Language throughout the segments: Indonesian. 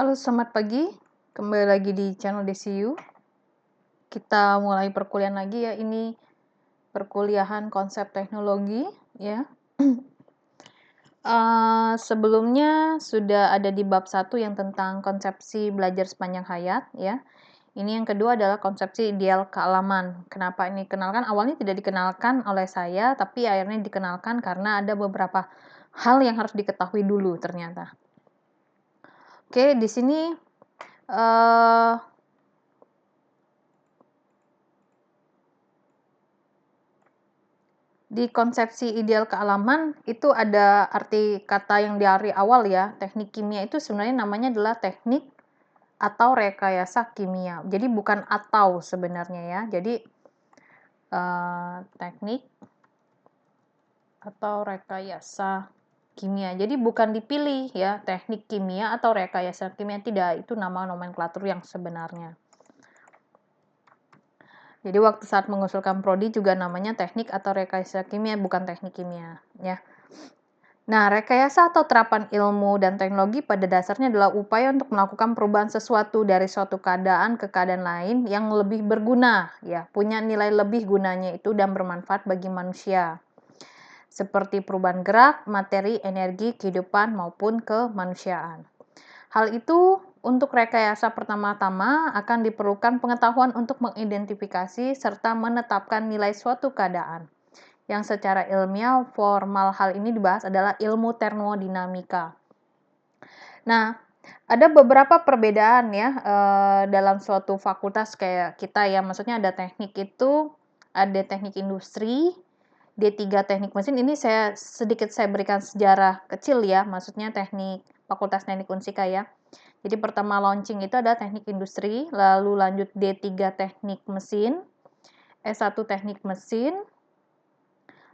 Halo, selamat pagi. Kembali lagi di channel DCU. Kita mulai perkuliahan lagi ya. Ini perkuliahan konsep teknologi ya. Sebelumnya sudah ada di bab 1 yang tentang konsepsi belajar sepanjang hayat ya. Ini yang kedua adalah konsepsi ideal kealaman. Kenapa ini dikenalkan? Awalnya tidak dikenalkan oleh saya, tapi akhirnya dikenalkan karena ada beberapa hal yang harus diketahui dulu ternyata. Oke, di sini di konsepsi ideal kealaman itu ada arti kata yang dari awal ya. Teknik kimia itu sebenarnya namanya adalah teknik atau rekayasa kimia. Jadi bukan atau sebenarnya ya. Jadi teknik atau rekayasa kimia. Jadi bukan dipilih ya, teknik kimia atau rekayasa kimia, tidak. Itu nama nomenklatur yang sebenarnya. Jadi waktu saat mengusulkan prodi juga namanya teknik atau rekayasa kimia, bukan teknik kimia ya. Nah, rekayasa atau terapan ilmu dan teknologi pada dasarnya adalah upaya untuk melakukan perubahan sesuatu dari suatu keadaan ke keadaan lain yang lebih berguna, ya, punya nilai lebih gunanya itu dan bermanfaat bagi manusia. Seperti perubahan gerak, materi, energi, kehidupan maupun kemanusiaan. Hal itu untuk rekayasa pertama-tama akan diperlukan pengetahuan untuk mengidentifikasi serta menetapkan nilai suatu keadaan. Yang secara ilmiah formal hal ini dibahas adalah ilmu termodinamika. Nah, ada beberapa perbedaan ya dalam suatu fakultas kayak kita ya, maksudnya ada teknik itu, ada teknik industri, D3 teknik mesin. Ini saya berikan sejarah kecil ya, maksudnya Fakultas Teknik Unsika ya. Jadi pertama launching itu ada teknik industri, lalu lanjut D3 teknik mesin, S1 teknik mesin,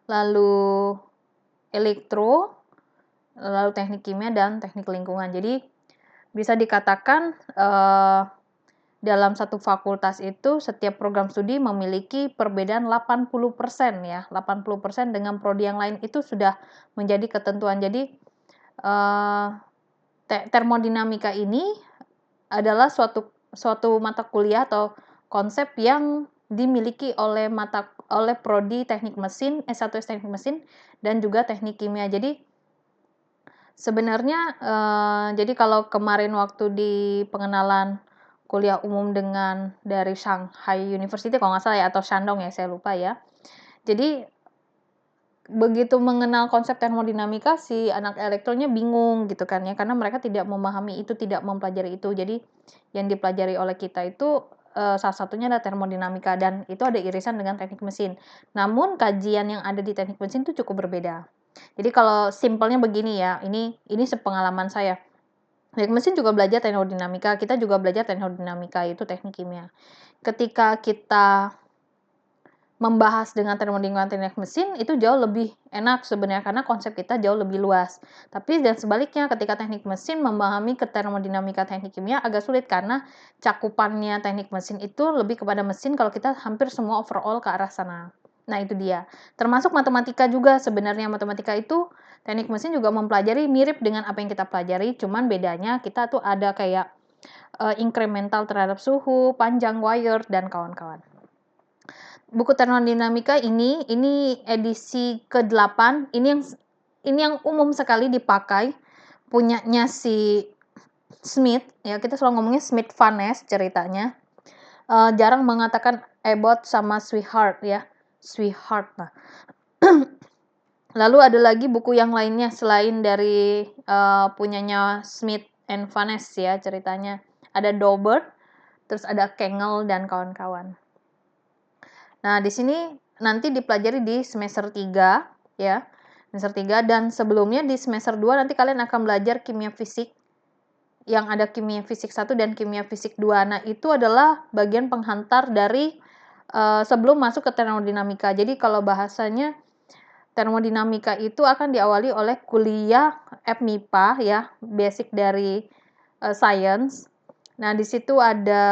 lalu elektro, lalu teknik kimia dan teknik lingkungan. Jadi bisa dikatakan dalam satu fakultas itu setiap program studi memiliki perbedaan 80% ya. 80% dengan prodi yang lain itu sudah menjadi ketentuan. Jadi termodinamika ini adalah suatu mata kuliah atau konsep yang dimiliki oleh prodi teknik mesin, S1 teknik mesin dan juga teknik kimia. Jadi sebenarnya jadi kalau kemarin waktu di pengenalan kuliah umum dengan dari Shanghai University kalau nggak salah ya, atau Shandong ya, saya lupa ya. Jadi begitu mengenal konsep termodinamika, si anak elektronya bingung gitu kan ya, karena mereka tidak memahami itu, tidak mempelajari itu. Jadi yang dipelajari oleh kita itu salah satunya adalah termodinamika dan itu ada irisan dengan teknik mesin. Namun kajian yang ada di teknik mesin itu cukup berbeda. Jadi kalau simpelnya begini ya, ini sepengalaman saya. Teknik mesin juga belajar termodinamika, kita juga belajar termodinamika, itu teknik kimia. Ketika kita membahas dengan termodinamika teknik mesin itu jauh lebih enak sebenarnya karena konsep kita jauh lebih luas. Tapi dan sebaliknya ketika teknik mesin memahami ke termodinamika teknik kimia agak sulit karena cakupannya teknik mesin itu lebih kepada mesin, kalau kita hampir semua overall ke arah sana. Nah, itu dia. Termasuk matematika juga sebenarnya. Matematika itu teknik mesin juga mempelajari mirip dengan apa yang kita pelajari, cuman bedanya kita tuh ada kayak incremental terhadap suhu, panjang wire dan kawan-kawan. Buku termodinamika ini edisi ke-8, ini yang umum sekali dipakai, punyanya si Smith ya, kita selalu ngomongnya Smith-Vanes ceritanya. Jarang mengatakan Abbott sama Swihart ya, Swihart. Nah. Lalu ada lagi buku yang lainnya selain dari punyanya Smith and Vanes ya, ceritanya. Ada Doubert, terus ada Kengel dan kawan-kawan. Nah, di sini nanti dipelajari di semester 3 ya. Semester 3 dan sebelumnya di semester 2 nanti kalian akan belajar kimia fisik. Yang ada kimia fisik 1 dan kimia fisik 2. Nah, itu adalah bagian penghantar dari sebelum masuk ke termodinamika. Jadi kalau bahasanya termodinamika itu akan diawali oleh kuliah FMIPA ya, basic dari science. Nah, di situ ada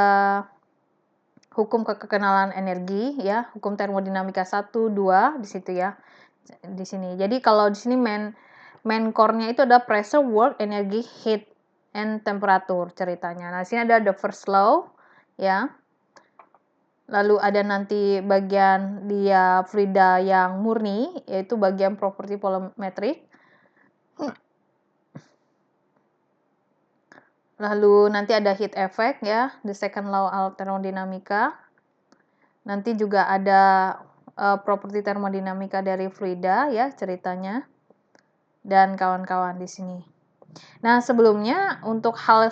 hukum kekenalan energi ya, hukum termodinamika 1, 2 di situ ya. Di sini. Jadi kalau di sini main core-nya itu ada pressure, work, energy, heat. and temperature ceritanya. Nah, di sini ada the first law ya. Lalu ada nanti bagian dia fluida yang murni, yaitu bagian properti volumetric. Lalu nanti ada heat effect ya, the second law thermodinamika. Nanti juga ada properti termodinamika dari fluida ya ceritanya. Dan kawan-kawan di sini. Nah, sebelumnya untuk hal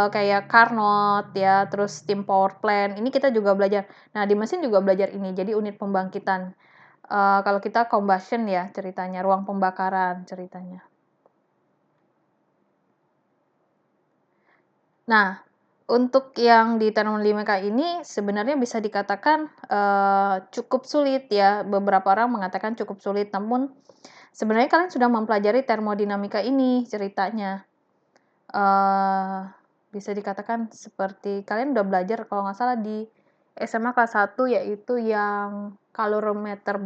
kayak Carnot ya, terus steam power plant, ini kita juga belajar. Nah, di mesin juga belajar ini. Jadi unit pembangkitan. Kalau kita combustion ya ceritanya, ruang pembakaran ceritanya. Nah, untuk yang di termodinamika ini sebenarnya bisa dikatakan cukup sulit ya. Beberapa orang mengatakan cukup sulit, namun sebenarnya kalian sudah mempelajari termodinamika ini ceritanya. Bisa dikatakan seperti kalian udah belajar kalau nggak salah di SMA kelas 1, yaitu yang kalorimeter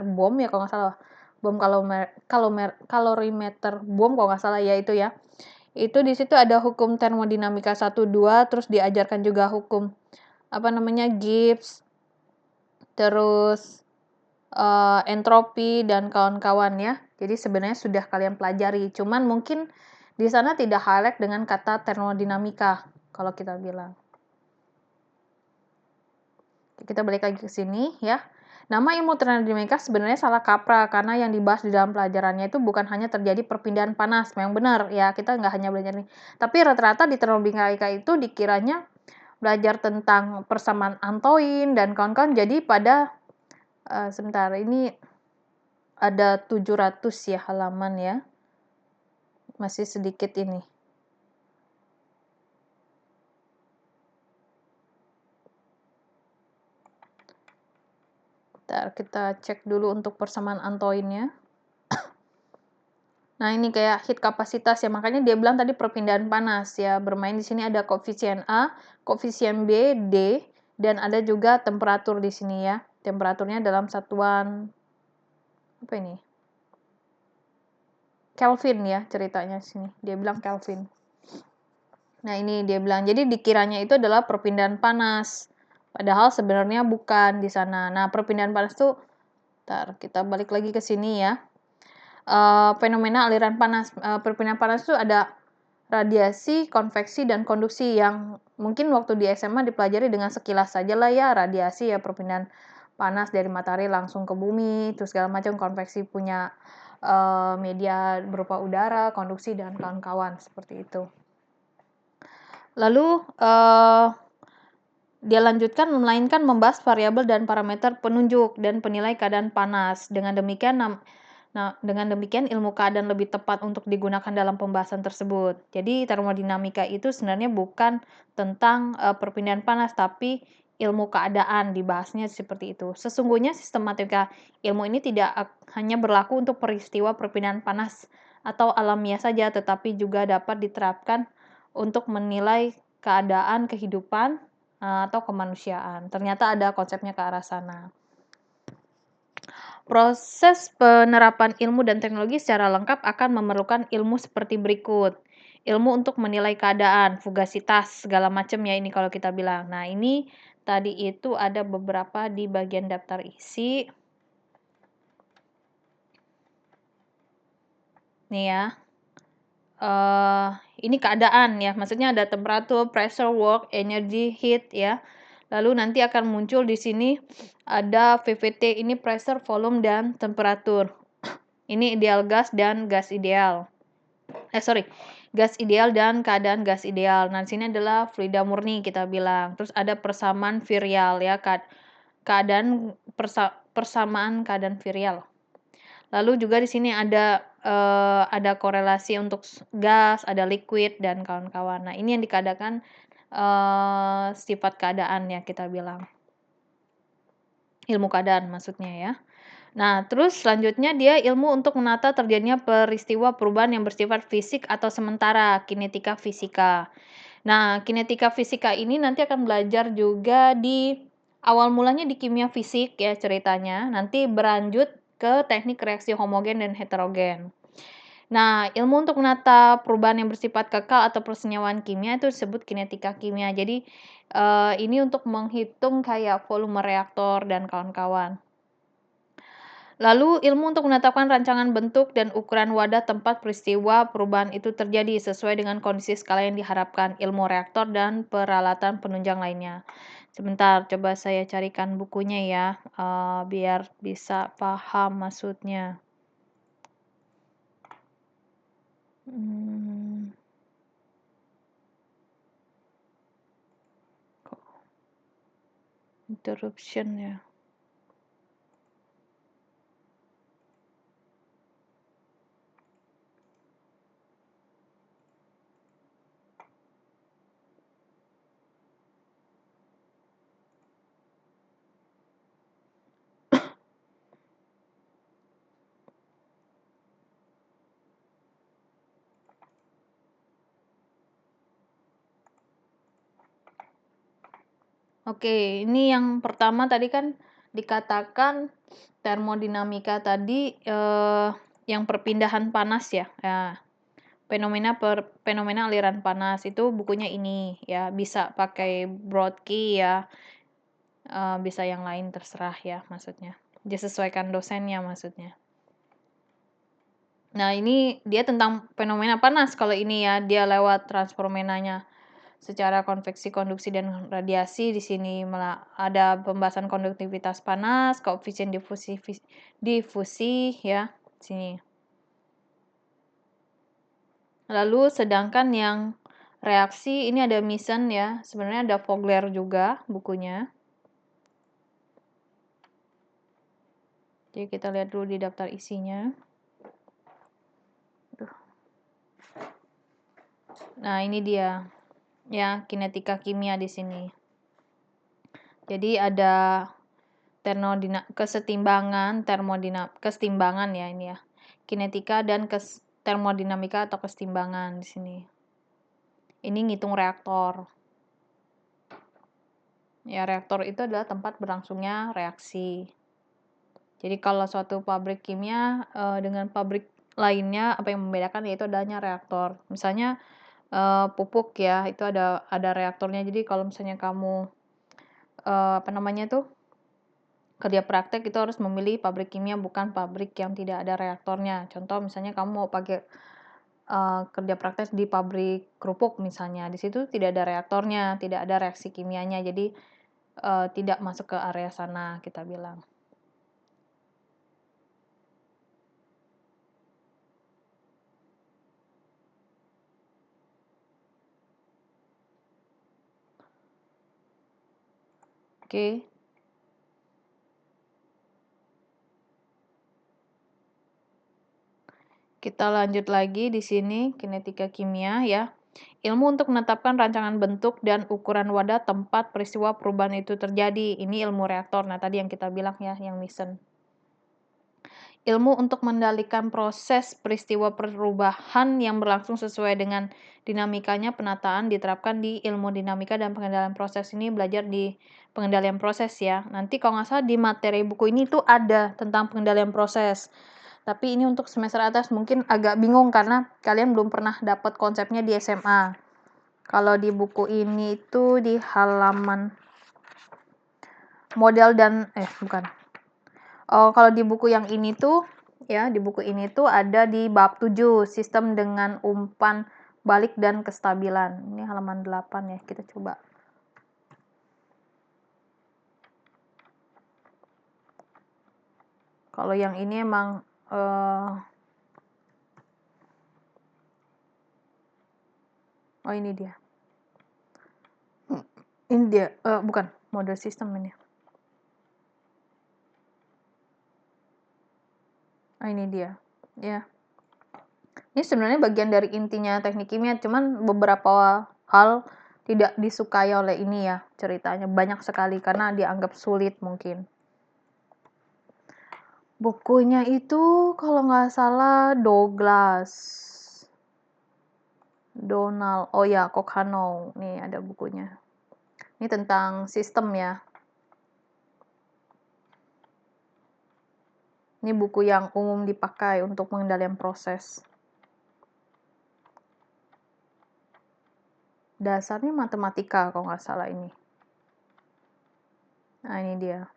bom ya kalau nggak salah, kalorimeter bom kalau nggak salah ya itu ya. Itu di situ ada hukum termodinamika 1, 2, terus diajarkan juga hukum Gibbs, terus entropi dan kawan-kawan ya. Jadi sebenarnya sudah kalian pelajari, cuman mungkin di sana tidak highlight dengan kata termodinamika kalau kita bilang. Kita balik lagi ke sini ya. Nama ilmu termodinamika sebenarnya salah kaprah karena yang dibahas di dalam pelajarannya itu bukan hanya terjadi perpindahan panas. Memang benar ya, kita nggak hanya belajar ini. Tapi rata-rata di termodinamika itu dikiranya belajar tentang persamaan Antoine dan kawan-kawan. Jadi pada sebentar, ini ada 700 ya halaman ya. Masih sedikit ini. Bentar, kita cek dulu untuk persamaan Antoine-nya. Nah, ini kayak heat kapasitas ya, makanya dia bilang tadi perpindahan panas ya. Bermain di sini ada koefisien A, koefisien B, D, dan ada juga temperatur di sini ya. Temperaturnya dalam satuan apa ini? Kelvin ya ceritanya sini. Dia bilang Kelvin. Nah, ini dia bilang, jadi dikiranya itu adalah perpindahan panas. Padahal sebenarnya bukan di sana. Nah, perpindahan panas tuh, kita balik lagi ke sini ya. Fenomena aliran panas. Perpindahan panas itu ada radiasi, konveksi, dan konduksi yang mungkin waktu di SMA dipelajari dengan sekilas saja lah ya. Radiasi ya perpindahan panas dari matahari langsung ke bumi, terus segala macam. Konveksi punya media berupa udara, konduksi, dan kawan-kawan seperti itu. Lalu dia lanjutkan melainkan membahas variabel dan parameter penunjuk dan penilai keadaan panas. Dengan demikian ilmu keadaan lebih tepat untuk digunakan dalam pembahasan tersebut. Jadi termodinamika itu sebenarnya bukan tentang perpindahan panas, tapi ilmu keadaan dibahasnya seperti itu. Sesungguhnya sistematika ilmu ini tidak hanya berlaku untuk peristiwa perpindahan panas atau alamiah saja, tetapi juga dapat diterapkan untuk menilai keadaan kehidupan atau kemanusiaan. Ternyata ada konsepnya ke arah sana. Proses penerapan ilmu dan teknologi secara lengkap akan memerlukan ilmu seperti berikut. Ilmu untuk menilai keadaan, fugasitas, segala macam ya ini kalau kita bilang. Nah, ini tadi itu ada beberapa di bagian daftar isi. Nih ya. Ini keadaan ya, maksudnya ada temperatur, pressure, work, energy, heat ya. Lalu nanti akan muncul di sini ada VVT, ini pressure, volume, dan temperatur. Ini ideal gas dan gas ideal. Gas ideal dan keadaan gas ideal. Nah, di sini adalah fluida murni kita bilang. Terus ada persamaan virial ya, persamaan keadaan virial. Lalu juga di sini ada korelasi untuk gas, ada liquid dan kawan-kawan. Nah, ini yang dikatakan sifat keadaan ya kita bilang. Ilmu keadaan maksudnya ya. Nah, terus selanjutnya dia ilmu untuk menata terjadinya peristiwa perubahan yang bersifat fisik atau sementara, kinetika fisika. Nah, kinetika fisika ini nanti akan belajar juga di awal mulanya di kimia fisik ya ceritanya. Nanti berlanjut ke teknik reaksi homogen dan heterogen. Nah, ilmu untuk menata perubahan yang bersifat kekal atau persenyawaan kimia itu disebut kinetika kimia. Jadi, ini untuk menghitung kayak volume reaktor dan kawan-kawan. Lalu, ilmu untuk menetapkan rancangan bentuk dan ukuran wadah tempat peristiwa perubahan itu terjadi sesuai dengan kondisi skala yang diharapkan, ilmu reaktor dan peralatan penunjang lainnya. Sebentar, coba saya carikan bukunya ya, biar bisa paham maksudnya. Hmm. Interruption ya. Oke, ini yang pertama tadi kan dikatakan termodinamika tadi, yang perpindahan panas ya. Ya, fenomena aliran panas itu bukunya ini ya, bisa pakai Broadkey ya, bisa yang lain terserah ya maksudnya. Disesuaikan dosennya maksudnya. Nah, ini dia tentang fenomena panas kalau ini ya, dia lewat transformenanya. Secara konveksi, konduksi, dan radiasi di sini ada pembahasan konduktivitas panas, koefisien difusi ya, sini. Lalu sedangkan yang reaksi ini ada Meson ya, sebenarnya ada Vogler juga bukunya. Jadi kita lihat dulu di daftar isinya. Nah, ini dia. Ya, kinetika kimia di sini. Jadi ada kesetimbangan ya ini ya. Kinetika dan termodinamika atau kesetimbangan di sini. Ini ngitung reaktor. Ya, reaktor itu adalah tempat berlangsungnya reaksi. Jadi kalau suatu pabrik kimia dengan pabrik lainnya, apa yang membedakan yaitu adanya reaktor. Misalnya pupuk ya, itu ada reaktornya. Jadi kalau misalnya kamu kerja praktek itu harus memilih pabrik kimia bukan pabrik yang tidak ada reaktornya. Contoh misalnya kamu mau pakai kerja praktek di pabrik kerupuk misalnya, di situ tidak ada reaktornya, tidak ada reaksi kimianya, jadi tidak masuk ke area sana kita bilang. Oke. Kita lanjut lagi di sini, kinetika kimia ya. Ilmu untuk menetapkan rancangan bentuk dan ukuran wadah tempat peristiwa perubahan itu terjadi. Ini ilmu reaktor. Nah, tadi yang kita bilang ya, yang Meson. Ilmu untuk mengendalikan proses peristiwa perubahan yang berlangsung sesuai dengan dinamikanya penataan diterapkan di ilmu dinamika dan pengendalian proses. Ini belajar di pengendalian proses ya. Nanti kalau nggak salah di materi buku ini tuh ada tentang pengendalian proses. Tapi ini untuk semester atas mungkin agak bingung karena kalian belum pernah dapat konsepnya di SMA. Kalau di buku ini tuh di halaman model dan bukan. Oh, kalau di buku yang ini tuh ya, di buku ini tuh ada di bab 7, sistem dengan umpan balik dan kestabilan. Ini halaman 8 ya, kita coba. Kalau yang ini emang oh ini dia. Ini dia, bukan, model sistem ini. Oh ini dia, ya. Ini sebenarnya bagian dari intinya teknik kimia, cuman beberapa hal tidak disukai oleh ini ya ceritanya. Banyak sekali karena dianggap sulit mungkin. Bukunya itu kalau nggak salah Donald. Oh ya, Kokhanow. Nih ada bukunya. Ini tentang sistem ya. Ini buku yang umum dipakai untuk pengendalian proses. dasarnya matematika kalau nggak salah ini. Nah, ini dia.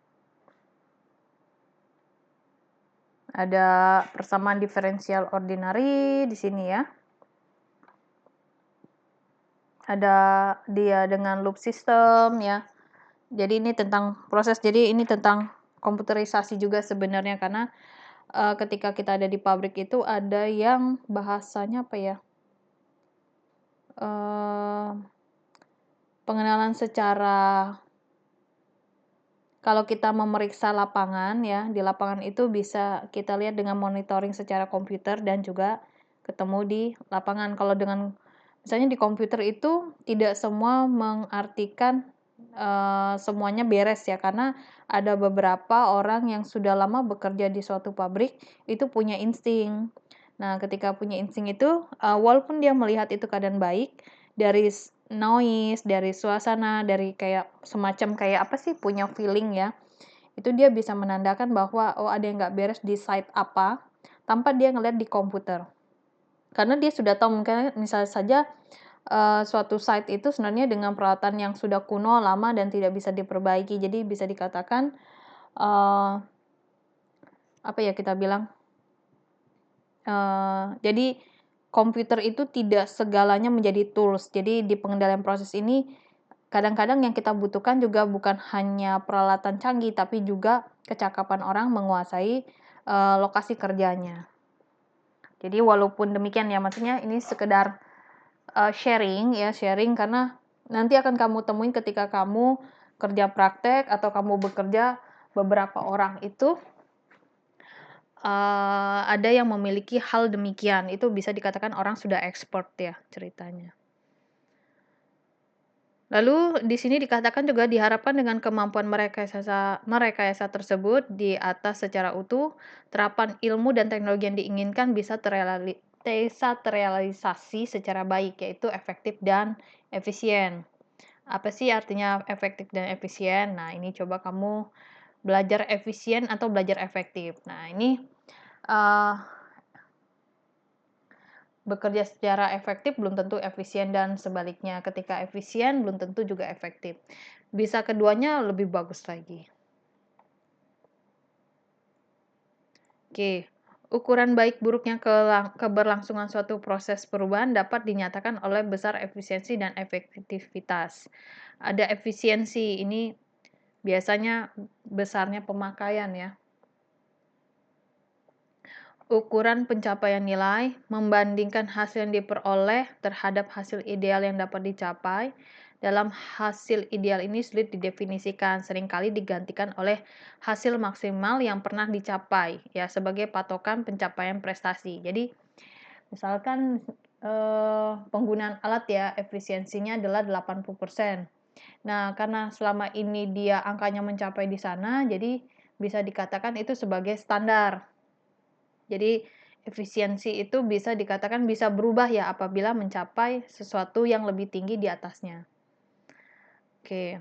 Ada persamaan diferensial ordinary di sini ya. Ada dia dengan loop system ya. Jadi ini tentang proses, jadi ini tentang komputerisasi juga sebenarnya, karena ketika kita ada di pabrik itu ada yang bahasanya apa ya? Pengenalan secara, kalau kita memeriksa lapangan ya, di lapangan itu bisa kita lihat dengan monitoring secara komputer dan juga ketemu di lapangan. Kalau dengan misalnya di komputer itu tidak semua mengartikan semuanya beres ya, karena ada beberapa orang yang sudah lama bekerja di suatu pabrik itu punya insting. Nah, ketika punya insting itu, walaupun dia melihat itu keadaan baik, dari noise, dari suasana, dari kayak semacam kayak apa sih, punya feeling ya, itu dia bisa menandakan bahwa oh ada yang nggak beres di site apa, tanpa dia ngeliat di komputer. Karena dia sudah tahu, mungkin misalnya saja suatu site itu sebenarnya dengan peralatan yang sudah kuno, lama, dan tidak bisa diperbaiki. Jadi bisa dikatakan apa ya kita bilang, jadi komputer itu tidak segalanya menjadi tools. Jadi di pengendalian proses ini kadang-kadang yang kita butuhkan juga bukan hanya peralatan canggih, tapi juga kecakapan orang menguasai lokasi kerjanya. Jadi walaupun demikian ya, maksudnya ini sekedar sharing ya, sharing karena nanti akan kamu temuin ketika kamu kerja praktek atau kamu bekerja, beberapa orang itu ada yang memiliki hal demikian. Itu bisa dikatakan orang sudah expert ya ceritanya. Lalu di sini dikatakan juga diharapkan dengan kemampuan merekayasa tersebut di atas secara utuh, terapan ilmu dan teknologi yang diinginkan bisa terrealisasi secara baik, yaitu efektif dan efisien. Apa sih artinya efektif dan efisien? Nah, ini coba kamu belajar efisien atau belajar efektif. Nah, ini bekerja secara efektif belum tentu efisien, dan sebaliknya ketika efisien belum tentu juga efektif. Bisa keduanya lebih bagus lagi. Oke, ukuran baik buruknya keberlangsungan suatu proses perubahan dapat dinyatakan oleh besar efisiensi dan efektivitas. Ada efisiensi, ini biasanya besarnya pemakaian ya. Ukuran pencapaian nilai, membandingkan hasil yang diperoleh terhadap hasil ideal yang dapat dicapai. Dalam hasil ideal ini sulit didefinisikan, seringkali digantikan oleh hasil maksimal yang pernah dicapai, ya, sebagai patokan pencapaian prestasi. Jadi, misalkan penggunaan alat ya, efisiensinya adalah 80%. Nah, karena selama ini dia angkanya mencapai di sana, jadi bisa dikatakan itu sebagai standar. Jadi efisiensi itu bisa dikatakan bisa berubah ya apabila mencapai sesuatu yang lebih tinggi di atasnya. Oke.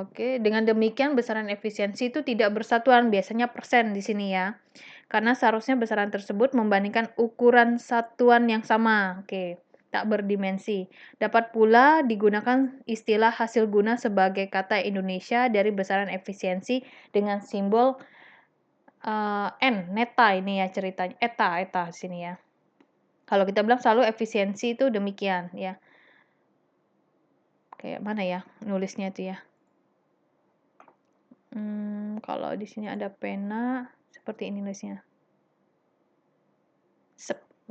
Oke, dengan demikian besaran efisiensi itu tidak bersatuan, biasanya persen di sini ya. Karena seharusnya besaran tersebut membandingkan ukuran satuan yang sama. Oke, tak berdimensi. Dapat pula digunakan istilah hasil guna sebagai kata Indonesia dari besaran efisiensi dengan simbol neta ini ya ceritanya, eta sini ya. Kalau kita bilang selalu efisiensi itu demikian ya. Kayak mana ya nulisnya itu ya. Kalau di sini ada pena, seperti ini nulisnya.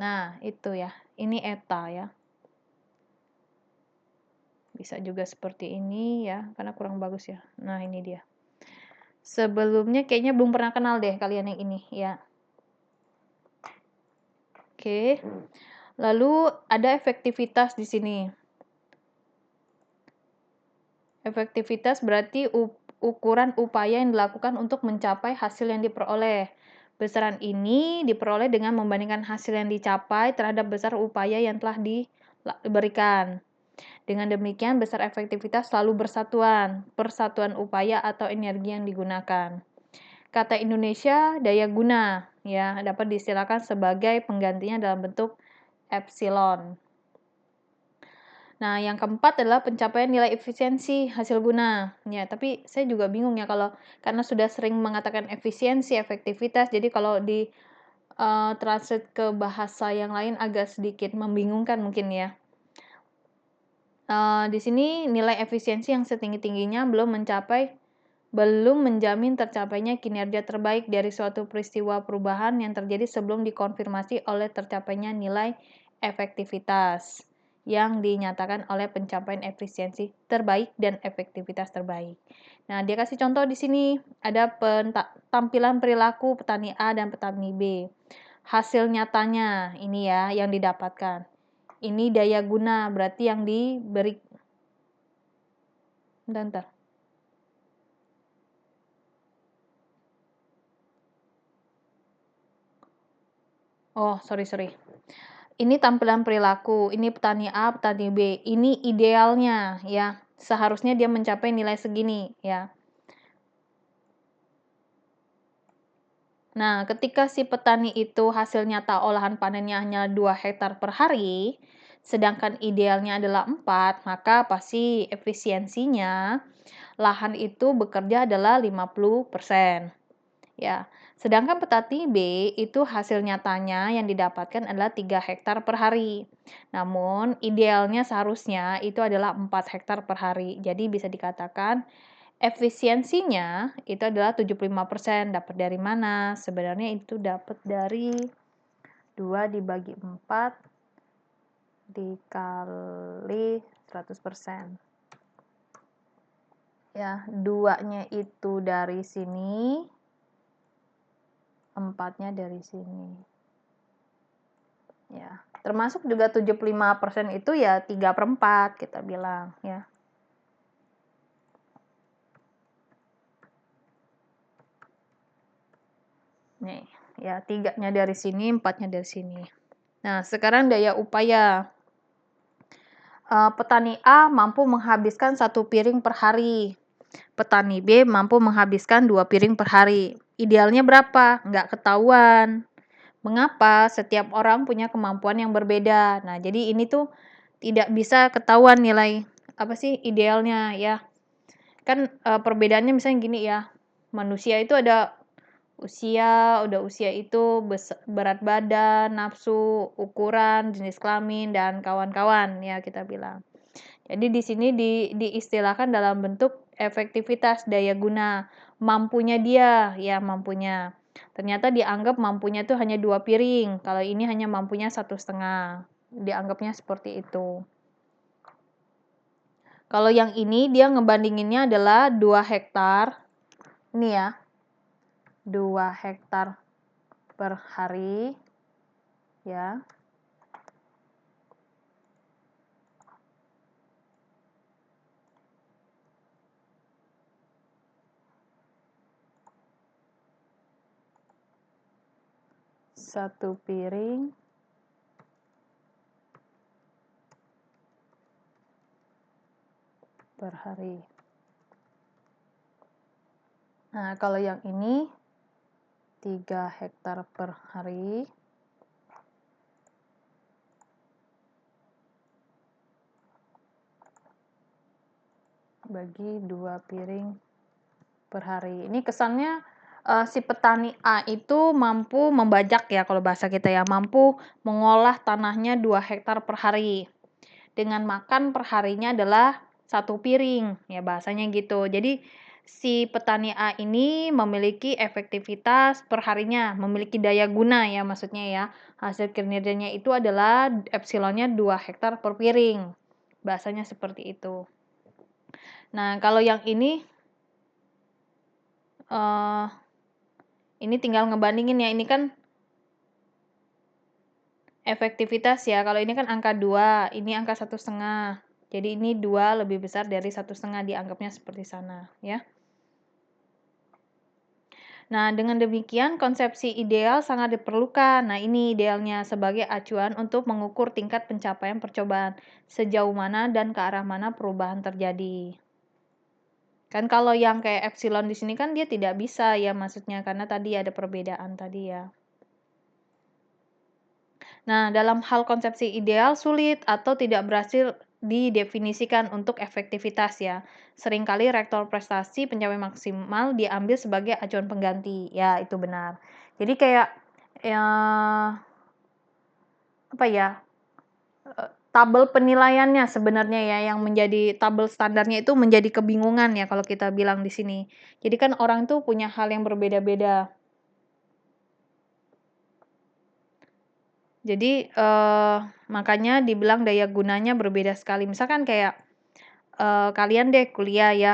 Nah, itu ya. Ini eta ya. Bisa juga seperti ini ya, karena kurang bagus ya. Nah, ini dia. Sebelumnya kayaknya belum pernah kenal deh kalian yang ini ya. Oke. Lalu ada efektivitas di sini. Efektivitas berarti ukuran upaya yang dilakukan untuk mencapai hasil yang diperoleh. Besaran ini diperoleh dengan membandingkan hasil yang dicapai terhadap besar upaya yang telah diberikan. Dengan demikian, besar efektivitas selalu bersatuan, persatuan upaya atau energi yang digunakan. Kata Indonesia daya guna ya dapat diistilahkan sebagai penggantinya dalam bentuk epsilon. Nah, yang keempat adalah pencapaian nilai efisiensi hasil guna. Ya, tapi saya juga bingung ya karena sudah sering mengatakan efisiensi, efektivitas, jadi kalau di translate ke bahasa yang lain agak sedikit membingungkan mungkin ya. Di sini nilai efisiensi yang setinggi-tingginya belum menjamin tercapainya kinerja terbaik dari suatu peristiwa perubahan yang terjadi sebelum dikonfirmasi oleh tercapainya nilai efektivitas yang dinyatakan oleh pencapaian efisiensi terbaik dan efektivitas terbaik. Nah, dia kasih contoh di sini ada tampilan perilaku petani A dan petani B. Hasil nyatanya ini ya yang didapatkan. Ini daya guna, berarti yang diberi. Bentar. Oh, sorry. Ini tampilan perilaku, ini petani A, petani B. Ini idealnya ya. Seharusnya dia mencapai nilai segini ya. Nah, ketika si petani itu hasil nyata olahan panennya hanya 2 hektar per hari, sedangkan idealnya adalah 4, maka pasti efisiensinya lahan itu bekerja adalah 50%. Ya, sedangkan petani B itu hasil nyatanya yang didapatkan adalah 3 hektar per hari. Namun, idealnya seharusnya itu adalah 4 hektar per hari. Jadi bisa dikatakan efisiensinya itu adalah 75%. Dapat dari mana? Sebenarnya itu dapat dari 2 dibagi 4 dikali 100%. Ya, 2-nya itu dari sini, 4-nya dari sini. Ya, termasuk juga 75% itu ya 3/4 kita bilang ya. Nih, ya 3-nya dari sini, 4-nya dari sini. Nah, sekarang daya upaya. Petani A mampu menghabiskan 1 piring per hari. Petani B mampu menghabiskan 2 piring per hari. Idealnya berapa? Nggak ketahuan. Mengapa? Setiap orang punya kemampuan yang berbeda. Nah, jadi ini tuh tidak bisa ketahuan nilai apa sih idealnya ya. Kan perbedaannya misalnya gini ya. Manusia itu ada usia itu berat badan, nafsu, ukuran, jenis kelamin dan kawan-kawan ya kita bilang. Jadi di sini diistilahkan dalam bentuk efektivitas daya guna, mampunya dia, ya mampunya. Ternyata dianggap mampunya itu hanya 2 piring, kalau ini hanya mampunya 1,5. Dianggapnya seperti itu. Kalau yang ini dia ngebandinginnya adalah 2 hektar. Ini ya. 2 hektar per hari. Ya. Satu piring per hari. Nah, kalau yang ini 3 hektar per hari. Bagi 2 piring per hari. Ini kesannya si petani A itu mampu membajak ya kalau bahasa kita ya, mampu mengolah tanahnya 2 hektar per hari. Dengan makan per harinya adalah 1 piring, ya bahasanya gitu. Jadi si petani A ini memiliki efektivitas per harinya, memiliki daya guna ya maksudnya ya. Hasil kinerjanya itu adalah epsilonnya 2 hektar per piring. Bahasanya seperti itu. Nah, kalau yang ini tinggal ngebandingin ya, ini kan efektivitas ya, kalau ini kan angka 2, ini angka 1,5. Jadi ini 2 lebih besar dari 1,5, dianggapnya seperti sana ya. Nah, dengan demikian konsepsi ideal sangat diperlukan. Nah, ini idealnya sebagai acuan untuk mengukur tingkat pencapaian percobaan, sejauh mana dan ke arah mana perubahan terjadi. Kan kalau yang kayak epsilon di sini kan dia tidak bisa ya maksudnya karena tadi ada perbedaan tadi ya. Nah, dalam hal konsepsi ideal sulit atau tidak berhasil didefinisikan untuk efektivitas ya. Seringkali rektor prestasi pencapaian maksimal diambil sebagai acuan pengganti. Ya, itu benar. Jadi kayak ya, apa ya? Tabel penilaiannya sebenarnya ya yang menjadi tabel standarnya itu menjadi kebingungan ya kalau kita bilang di sini. Jadi kan orang tuh punya hal yang berbeda-beda. Jadi makanya dibilang daya gunanya berbeda sekali. Misalkan kayak kalian deh kuliah ya,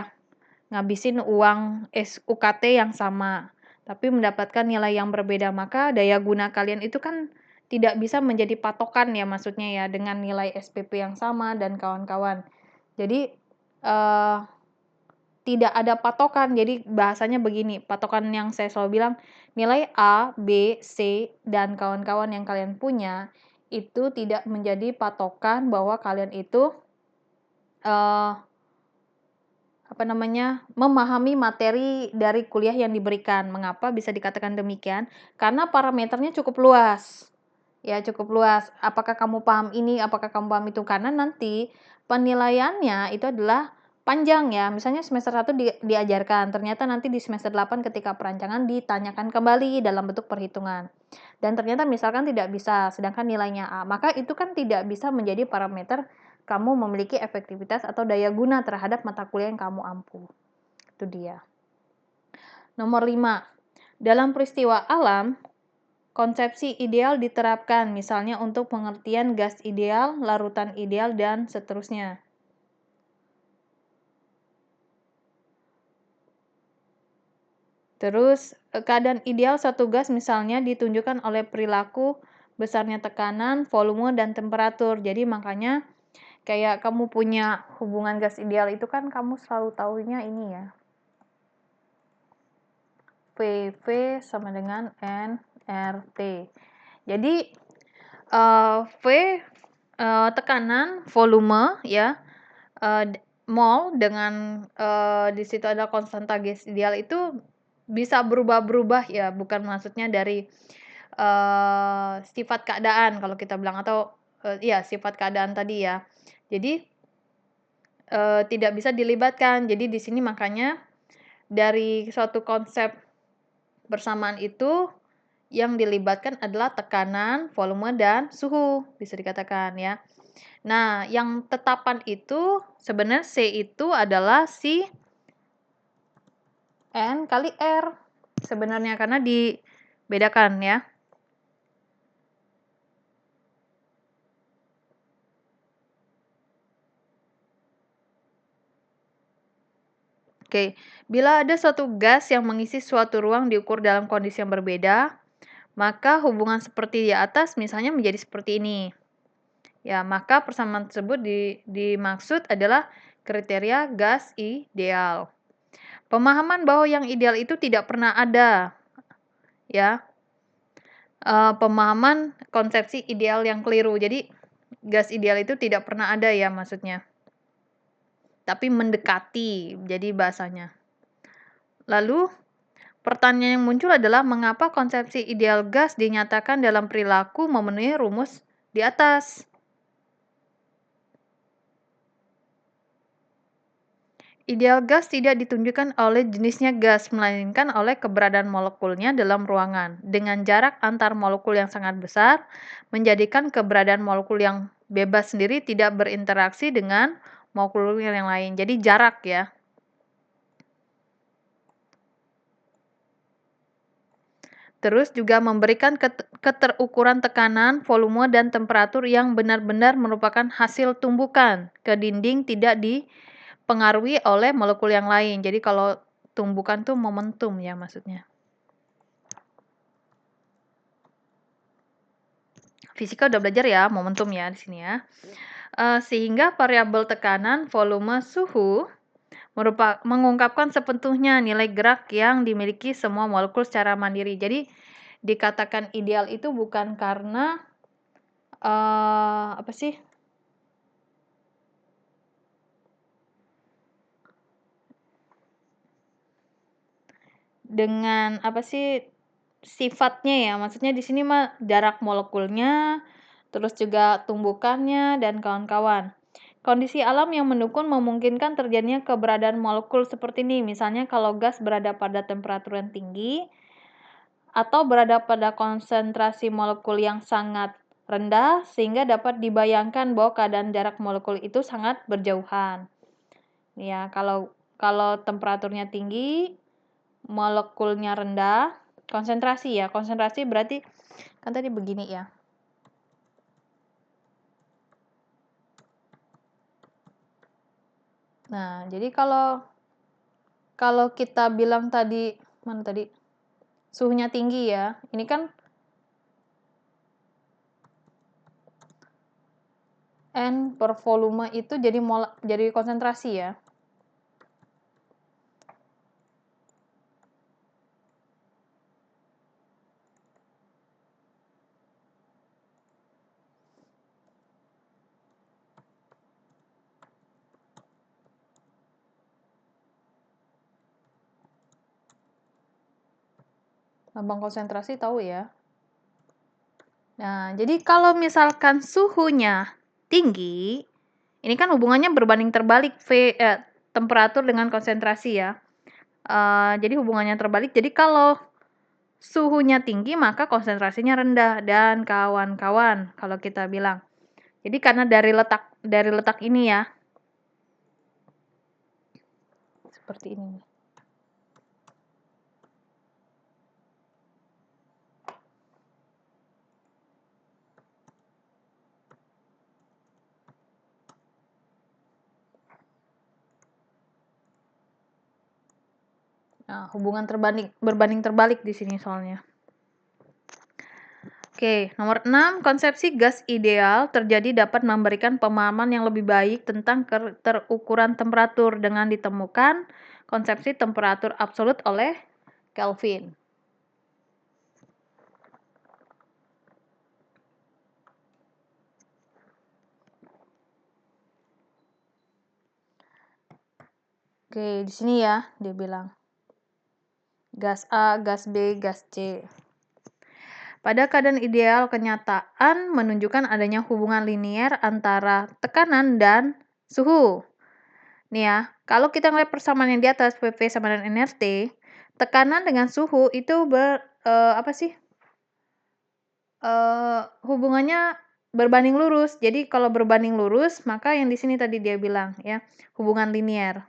ngabisin uang UKT yang sama, tapi mendapatkan nilai yang berbeda, maka daya guna kalian itu kan tidak bisa menjadi patokan ya maksudnya ya dengan nilai SPP yang sama dan kawan-kawan. Jadi eh, tidak ada patokan. Jadi bahasanya begini, patokan yang saya selalu bilang, nilai A, B, C, dan kawan-kawan yang kalian punya itu tidak menjadi patokan bahwa kalian itu eh, memahami materi dari kuliah yang diberikan. Mengapa bisa dikatakan demikian? Karena parameternya cukup luas. Ya, cukup luas. Apakah kamu paham ini, apakah kamu paham itu? Karena nanti penilaiannya itu adalah panjang ya. Misalnya semester 1 diajarkan, ternyata nanti di semester 8 ketika perancangan ditanyakan kembali dalam bentuk perhitungan. Dan ternyata misalkan tidak bisa, sedangkan nilainya A. Maka itu kan tidak bisa menjadi parameter kamu memiliki efektivitas atau daya guna terhadap mata kuliah yang kamu ampu. Itu dia. Nomor 5. Dalam peristiwa alam, konsepsi ideal diterapkan, misalnya untuk pengertian gas ideal, larutan ideal, dan seterusnya. Terus, keadaan ideal suatu gas misalnya ditunjukkan oleh perilaku, besarnya tekanan, volume, dan temperatur. Jadi makanya kayak kamu punya hubungan gas ideal itu kan kamu selalu tahunya ini ya. PV sama dengan nRT. Jadi V tekanan, volume ya, mol dengan di situ ada konstanta gas ideal itu bisa berubah-berubah ya, bukan maksudnya dari sifat keadaan kalau kita bilang atau iya sifat keadaan tadi ya. Jadi tidak bisa dilibatkan. Jadi di sini makanya dari suatu konsep bersamaan itu yang dilibatkan adalah tekanan, volume, dan suhu, bisa dikatakan ya. Nah, yang tetapan itu sebenarnya C itu adalah si N kali R sebenarnya karena dibedakan ya. Oke, bila ada suatu gas yang mengisi suatu ruang diukur dalam kondisi yang berbeda, maka hubungan seperti di atas misalnya menjadi seperti ini. Ya, maka persamaan tersebut dimaksud adalah kriteria gas ideal. Pemahaman bahwa yang ideal itu tidak pernah ada, ya. Pemahaman konsepsi ideal yang keliru. Jadi, gas ideal itu tidak pernah ada ya maksudnya. Tapi mendekati, jadi bahasanya. Lalu, pertanyaan yang muncul adalah mengapa konsepsi ideal gas dinyatakan dalam perilaku memenuhi rumus di atas. Ideal gas tidak ditunjukkan oleh jenisnya gas, melainkan oleh keberadaan molekulnya dalam ruangan. Dengan jarak antar molekul yang sangat besar, menjadikan keberadaan molekul yang bebas sendiri tidak berinteraksi dengan molekul yang lain. Jadi jarak ya. Terus juga memberikan keterukuran tekanan, volume, dan temperatur yang benar-benar merupakan hasil tumbukan ke dinding, tidak dipengaruhi oleh molekul yang lain. Jadi kalau tumbukan tuh momentum ya maksudnya. Fisika udah belajar ya momentum ya di sini ya. Sehingga variabel tekanan, volume, suhu mengungkapkan sepenuhnya nilai gerak yang dimiliki semua molekul secara mandiri. Jadi dikatakan ideal itu bukan karena apa sih? Dengan apa sih sifatnya ya, maksudnya di sini mah jarak molekulnya, terus juga tumbukannya dan kawan-kawan. Kondisi alam yang mendukung memungkinkan terjadinya keberadaan molekul seperti ini, misalnya kalau gas berada pada temperatur yang tinggi, atau berada pada konsentrasi molekul yang sangat rendah, sehingga dapat dibayangkan bahwa keadaan jarak molekul itu sangat berjauhan. Ya, kalau temperaturnya tinggi, molekulnya rendah, konsentrasi ya, konsentrasi berarti kan tadi begini ya. Nah, jadi kalau kita bilang tadi, mana tadi? Suhunya tinggi ya. Ini kan N per volume itu jadi konsentrasi ya. Lambang konsentrasi tahu ya. Nah, jadi kalau misalkan suhunya tinggi, ini kan hubungannya berbanding terbalik temperatur dengan konsentrasi ya. Jadi hubungannya terbalik. Jadi kalau suhunya tinggi maka konsentrasinya rendah dan kawan-kawan kalau kita bilang. Jadi karena dari letak ini ya. Seperti ini. Nah, hubungan berbanding terbalik di sini soalnya. Oke, nomor 6, konsepsi gas ideal terjadi dapat memberikan pemahaman yang lebih baik tentang terukuran temperatur dengan ditemukan konsepsi temperatur absolut oleh Kelvin. Oke, di sini ya dia bilang. Gas A, gas B, gas C. Pada keadaan ideal, kenyataan menunjukkan adanya hubungan linier antara tekanan dan suhu. Nih ya, kalau kita ngeliat persamaan yang di atas P sama dengan nRT, tekanan dengan suhu itu hubungannya berbanding lurus. Jadi kalau berbanding lurus, maka yang di sini tadi dia bilang ya, hubungan linier.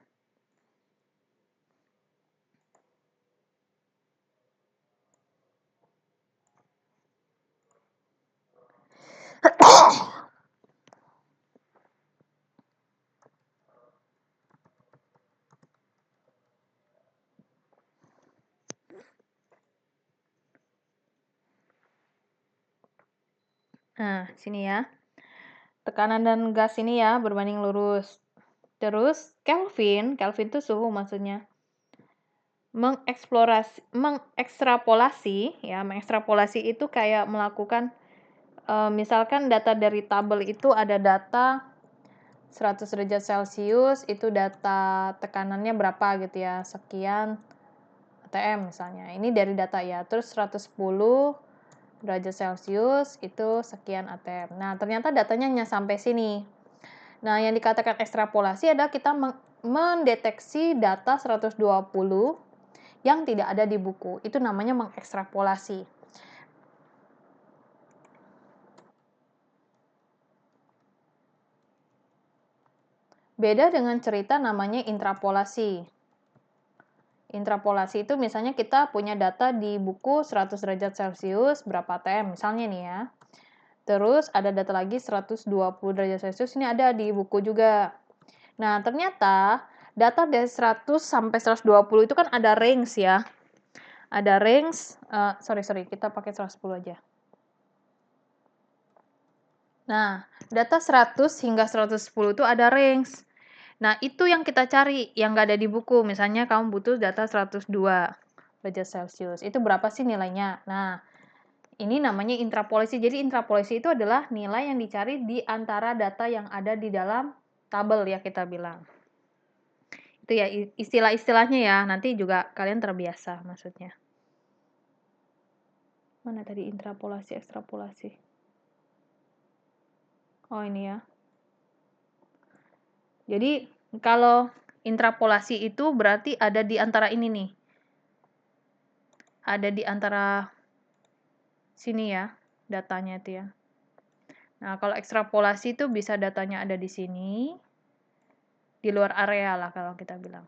Nah, sini ya. Tekanan dan gas ini ya berbanding lurus. Terus Kelvin itu suhu maksudnya. Mengekstrapolasi itu kayak melakukan misalkan data dari tabel itu ada data 100 derajat Celcius, itu data tekanannya berapa gitu ya, sekian atm misalnya. Ini dari data ya. Terus 110 derajat Celcius itu sekian atm. Nah, ternyata datanya hanya sampai sini. Nah, yang dikatakan ekstrapolasi adalah kita mendeteksi data 120 yang tidak ada di buku. Itu namanya mengekstrapolasi. Beda dengan cerita namanya intrapolasi. Intrapolasi itu misalnya kita punya data di buku 100 derajat Celcius berapa atm misalnya nih ya. Terus ada data lagi 120 derajat Celcius, ini ada di buku juga. Nah, ternyata data dari 100 sampai 120 itu kan ada range ya. Ada range, kita pakai 110 aja. Nah, data 100 hingga 110 itu ada range. Nah, itu yang kita cari, yang nggak ada di buku. Misalnya kamu butuh data 102 derajat Celcius. Itu berapa sih nilainya? Nah, ini namanya intrapolasi. Jadi intrapolasi itu adalah nilai yang dicari di antara data yang ada di dalam tabel ya kita bilang. Itu ya istilah-istilahnya ya, nanti juga kalian terbiasa maksudnya. Mana tadi intrapolasi, ekstrapolasi? Oh, ini ya. Jadi, kalau intrapolasi itu berarti ada di antara ini nih. Ada di antara sini ya, datanya itu ya. Nah, kalau ekstrapolasi itu bisa datanya ada di sini, di luar area lah kalau kita bilang.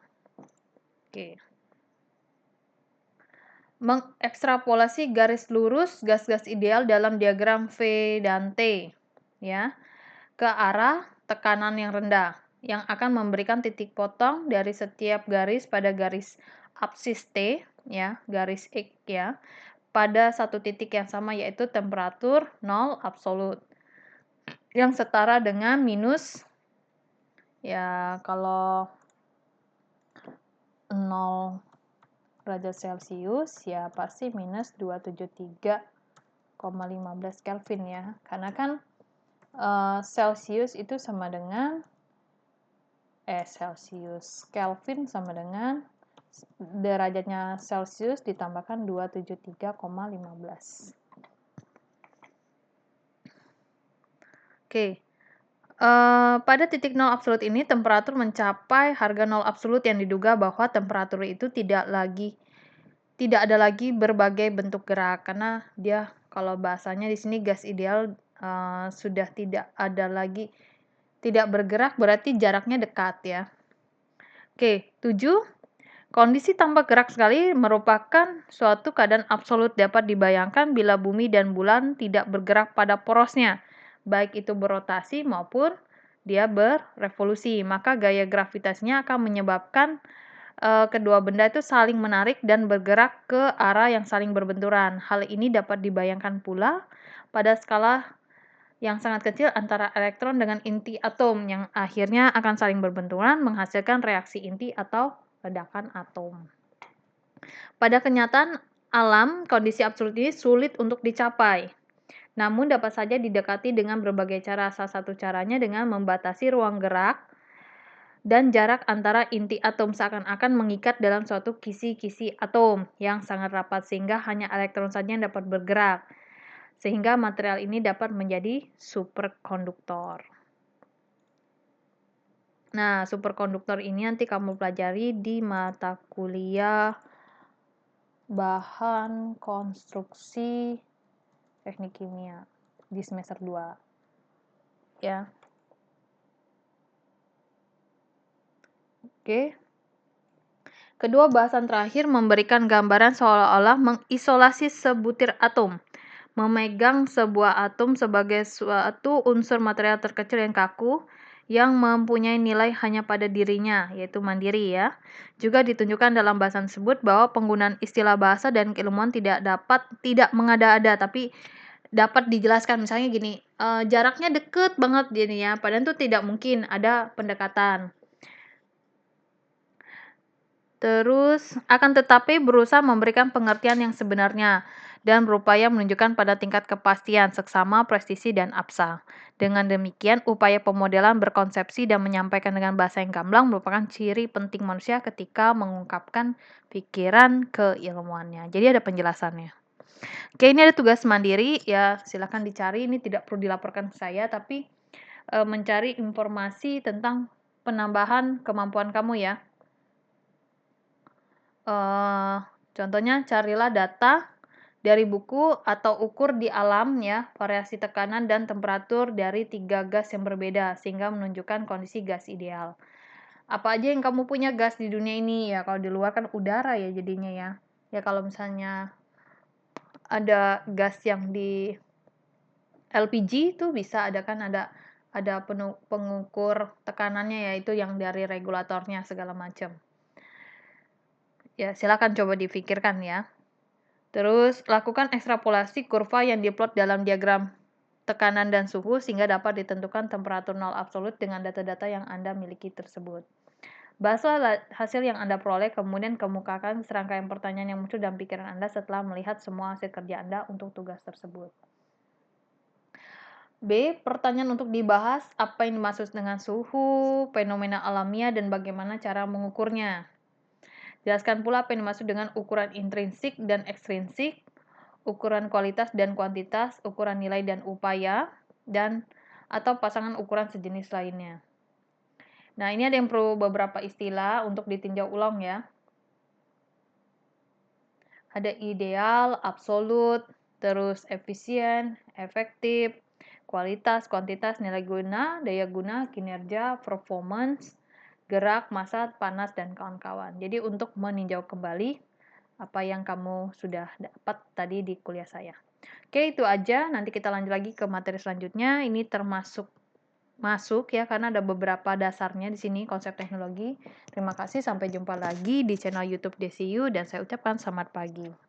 Oke. Mengekstrapolasi garis lurus gas-gas ideal dalam diagram V dan T ya ke arah tekanan yang rendah yang akan memberikan titik potong dari setiap garis pada garis absis T ya, garis X ya, pada satu titik yang sama yaitu temperatur 0 absolut yang setara dengan minus ya kalau 0 derajat Celcius ya pasti minus 273,15 Kelvin ya. Karena kan Celsius itu sama dengan Kelvin sama dengan derajatnya Celsius ditambahkan 273,15. Oke. Pada titik 0 absolut ini temperatur mencapai harga 0 absolut yang diduga bahwa temperatur itu tidak ada lagi berbagai bentuk gerak karena dia kalau bahasanya di sini gas ideal sudah tidak ada lagi tidak bergerak berarti jaraknya dekat ya. Oke, 7. Kondisi tanpa gerak sekali merupakan suatu keadaan absolut dapat dibayangkan bila bumi dan bulan tidak bergerak pada porosnya, baik itu berotasi maupun dia berevolusi. Maka gaya gravitasinya akan menyebabkan kedua benda itu saling menarik dan bergerak ke arah yang saling berbenturan. Hal ini dapat dibayangkan pula pada skala yang sangat kecil antara elektron dengan inti atom yang akhirnya akan saling berbenturan menghasilkan reaksi inti atau ledakan atom. Pada kenyataan alam, kondisi absolut ini sulit untuk dicapai. Namun dapat saja didekati dengan berbagai cara. Salah satu caranya dengan membatasi ruang gerak dan jarak antara inti atom seakan-akan mengikat dalam suatu kisi-kisi atom yang sangat rapat sehingga hanya elektron saja yang dapat bergerak. Sehingga material ini dapat menjadi superkonduktor. Nah, superkonduktor ini nanti kamu pelajari di mata kuliah bahan konstruksi teknik kimia di semester 2. Ya. Oke. Kedua bahasan terakhir memberikan gambaran seolah-olah mengisolasi sebutir atom. Memegang sebuah atom sebagai suatu unsur material terkecil yang kaku yang mempunyai nilai hanya pada dirinya, yaitu mandiri ya. Juga ditunjukkan dalam bahasan tersebut bahwa penggunaan istilah bahasa dan keilmuan tidak mengada-ada, tapi dapat dijelaskan. Misalnya gini, jaraknya deket banget gini ya, padahal itu tidak mungkin ada pendekatan. Terus, akan tetapi berusaha memberikan pengertian yang sebenarnya dan berupaya menunjukkan pada tingkat kepastian, seksama, presisi, dan absa. Dengan demikian, upaya pemodelan berkonsepsi dan menyampaikan dengan bahasa yang gamblang merupakan ciri penting manusia ketika mengungkapkan pikiran keilmuannya. Jadi ada penjelasannya. Oke, ini ada tugas mandiri, ya silakan dicari, ini tidak perlu dilaporkan ke saya, tapi mencari informasi tentang penambahan kemampuan kamu ya. Contohnya carilah data dari buku atau ukur di alam ya, variasi tekanan dan temperatur dari 3 gas yang berbeda sehingga menunjukkan kondisi gas ideal. Apa aja yang kamu punya gas di dunia ini ya, kalau di luar kan udara ya jadinya ya. Ya kalau misalnya ada gas yang di LPG itu bisa ada pengukur tekanannya yaitu yang dari regulatornya segala macam. Ya, silakan coba dipikirkan ya. Terus, lakukan ekstrapolasi kurva yang diplot dalam diagram tekanan dan suhu sehingga dapat ditentukan temperatur 0 absolut dengan data-data yang Anda miliki tersebut. Bahaslah hasil yang Anda peroleh, kemudian kemukakan serangkaian pertanyaan yang muncul dalam pikiran Anda setelah melihat semua hasil kerja Anda untuk tugas tersebut. B. Pertanyaan untuk dibahas, apa yang dimaksud dengan suhu, fenomena alamiah, dan bagaimana cara mengukurnya. Jelaskan pula apa yang dimaksud dengan ukuran intrinsik dan ekstrinsik, ukuran kualitas dan kuantitas, ukuran nilai dan upaya, dan atau pasangan ukuran sejenis lainnya. Nah, ini ada yang perlu beberapa istilah untuk ditinjau ulang ya. Ada ideal, absolut, terus efisien, efektif, kualitas, kuantitas, nilai guna, daya guna, kinerja, performance, gerak, massa, panas, dan kawan-kawan. Jadi untuk meninjau kembali apa yang kamu sudah dapat tadi di kuliah saya. Oke, itu aja. Nanti kita lanjut lagi ke materi selanjutnya. Ini termasuk masuk ya, karena ada beberapa dasarnya di sini konsep teknologi. Terima kasih, sampai jumpa lagi di channel YouTube DCU dan saya ucapkan selamat pagi.